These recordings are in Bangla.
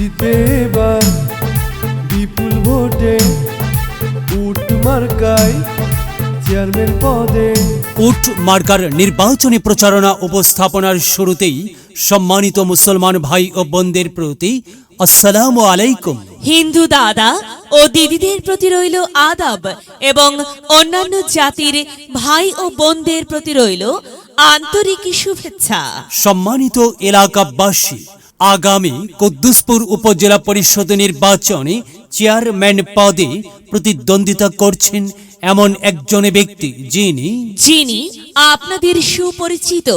জিতবে এবার বিপুল ভোটে উট মার্কায় চেয়ারম্যান পদে। উট মার্কার নির্বাচনী প্রচারণা উপস্থাপনার শুরুতেই সম্মানিত মুসলমান ভাই ও বোনদের প্রতি আসসালামু আলাইকুম। হিন্দু দাদা ও দিদিদের প্রতি রইল আদাব এবং অন্যান্য জাতির ভাই ও বোনদের প্রতি রইল আন্তরিক শুভেচ্ছা। সম্মানিত এলাকাবাসী, আগামী কুদ্দুসপুর উপজেলা পরিষদ নির্বাচনে চেয়ারম্যান পদে প্রতিদ্বন্দ্বিতা করছেন এমন একজন ব্যক্তি যিনি আপনাদের সুপরিচিত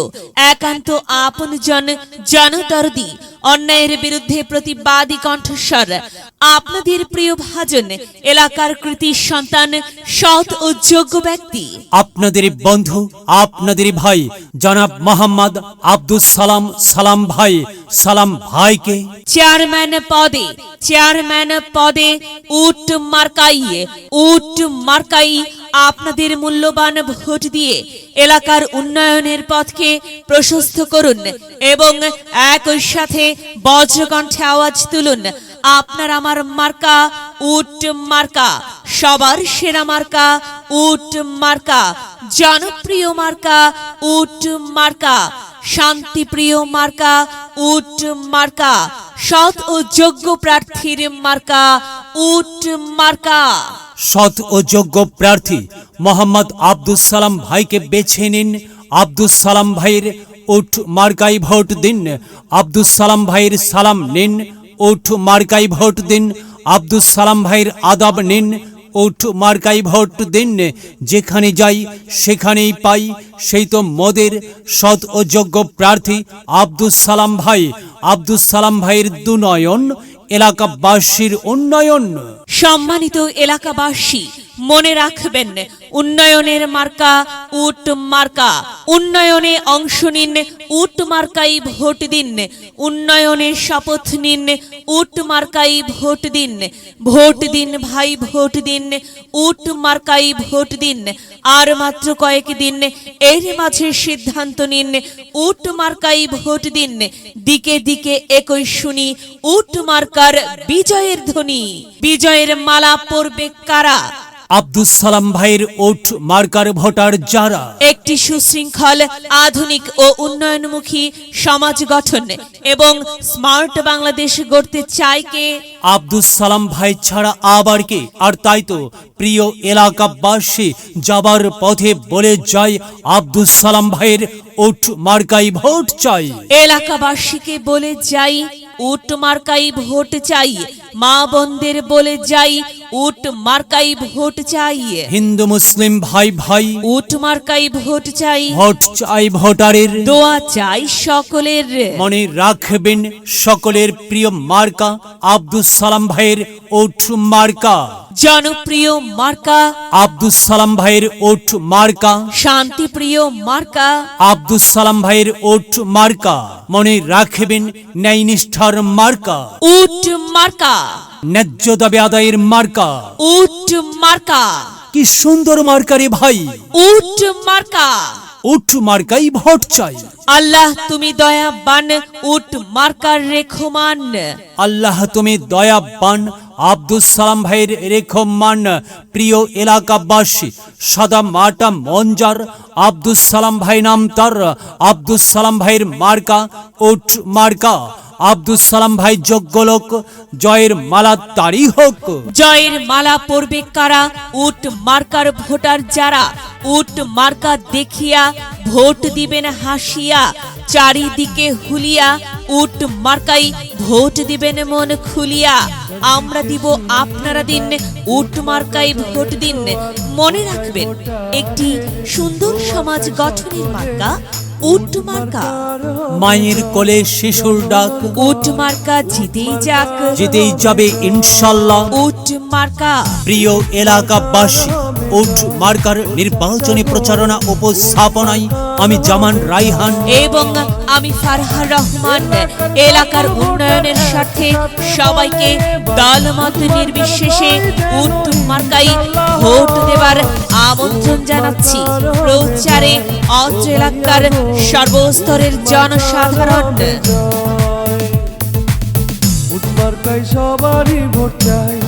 একান্ত আপনজন, জনদরদি, অন্যায়ের বিরুদ্ধে প্রতিবাদী কণ্ঠস্বর, আপনাদের প্রিয় ভাজন, এলাকার কৃতি সন্তান, সৎ ও যোগ্য ব্যক্তি, আপনাদের বন্ধু, আপনাদের ভাই জনাব মোহাম্মদ আব্দুস সালাম ভাইকে চেয়ারম্যান পদে উট মার্কাই আপনাদের মূল্যবান ভোট দিয়ে এলাকার উন্নয়নের পথকে প্রশস্ত করুন এবং একই সাথে বজ্রকণ্ঠে আওয়াজ তুলুন, আপনার আমার মার্কা উট মার্কা, সবার সেরা মার্কা উট মার্কা, জনপ্রিয় মার্কা উট মার্কা, শান্তিপ্রিয় মার্কা উট মার্কা, সৎ ও যোগ্য প্রার্থীর মার্কা উট মার্কা। সৎ ও যোগ্য প্রার্থী মোহাম্মদ আব্দুস সালাম ভাইকে বেছে নিন। আব্দুস সালাম ভাইয়ের উট মার্কায় ভোট দিন। আব্দুস সালাম ভাইয়ের সালাম নিন, উট মার্কায় ভোট দিন। আব্দুস সালাম ভাইয়ের আদাব নিন, উট মার্কায় ভোট দিন। যেখানে যাই সেখানেই পাই সেই তো মোদের সৎ ও যোগ্য প্রার্থী আব্দুস সালাম ভাই। আব্দুস সালাম ভাইয়ের দুনয়ন, এলাকাবাসীর উন্নয়ন। সম্মানিত এলাকাবাসী, মনে রাখবেন, উন্নয়নের মার্কা উট মার্কা। উন্নয়নে অংশ নিন, উট মার্কাই ভোট দিন। উন্নয়নের শপথ নিন, উট মার্কাই ভোট দিন। ভোট দিন ভাই, ভোট দিন, উট মার্কাই ভোট দিন। আর মাত্র কয়েক দিন, এর মাঝে সিদ্ধান্ত নিন, উট মার্কাই ভোট দিন। দিকে দিকে একই শুনি উট মার্কার বিজয়ের ধ্বনি। বিজয়ের মালা পরবে কারা? আব্দুস সালাম ভাইয়ের উট মার্কার ভোটার যারা একটি সুশৃঙ্খল, আধুনিক ও উন্নয়নমুখী সমাজ গঠন এবং স্মার্ট বাংলাদেশ গড়তে চায় কে? আব্দুস সালাম ভাই ছাড়া আবার কে? আর তাই তো প্রিয় এলাকাবাসী, যাবার পথে বলে যায় আব্দুস সালাম ভাইয়ের উট মার্কাই ভোট চাই। এলাকাবাসীকে বলে যাই উট মার্কাই ভোট চাই। মা বোনদের বলে যাই উট মার্কাই ভোট চাই। হিন্দু মুসলিম ভাই ভাই, উট মার্কাই ভোট চাই। ভোট চাই ভোটারের, দোয়া চাই সকলের। মনে রাখবেন সকলের প্রিয় মার্কা আব্দুস সালাম ভাইয়ের উট মার্কা। জনপ্রিয় মার্কা আব্দুস সালাম ভাইয়ের উট মার্কা। শান্তিপ্রিয় মার্কা আব্দুস সালাম ভাইয়ের উট মার্কা। মনে রাখবেন ন্যায় নিষ্ঠার মার্কা উট মার্কা। ন্যায্য দাবি আদায়ের মার্কা উট মার্কা। কি সুন্দর মার্কা রে ভাই, উট মার্কা। উট মার্কাই ভোট চাই। আল্লাহ তুমি দয়াবান, উট মার্কার রেখমান। আল্লাহ তুমি দয়াবান, আব্দুস সালাম ভাইয়ের রেখমান। প্রিয় এলাকাবাসী, সাদা মাটা মঞ্জার আব্দুস সালাম ভাই নাম তার। আব্দুস সালাম ভাইয়ের মার্কা উট মার্কা। আব্দুস সালাম ভাই যোগ্য লোক, জয়ের মালা তারই হোক। জয়ের মালা পরবে কারা? উট মার্কার ভোটার যারা। উট মার্কা দেখিয়া ভোট দিবেন হাসিয়া, চারিদিকে হুলিয়া। উট মার্কাই ভোট দিবেন মন খুলিয়া। আমরা দিব, আপনারা দিন, উট মার্কাই ভোট দিন। মনে রাখবেন, একটি সুন্দর সমাজ গঠনের মার্কা উট মার্কা। মায়ের কোলে শিশুর ডাক, উট মার্কা জিতেই যাক, জিতেই যাবে ইনশাল্লাহ। উট মার্কা। প্রিয় এলাকাবাসী, উট মার্কার নির্বাচনী প্রচারণা উপস্থাপনায় আমি জামান রাইহান এবং আমি ফারহার রহমান এলাকার উন্নয়নের স্বার্থে সবাইকে দলমত নির্বিশেষে উট মার্কাই ভোট দেবার আমন্ত্রণ জানাচ্ছি। প্রচারে অত্র এলাকার সর্বস্তরের জনসাধারণ। মার্কায় সবারই ভোট চাই।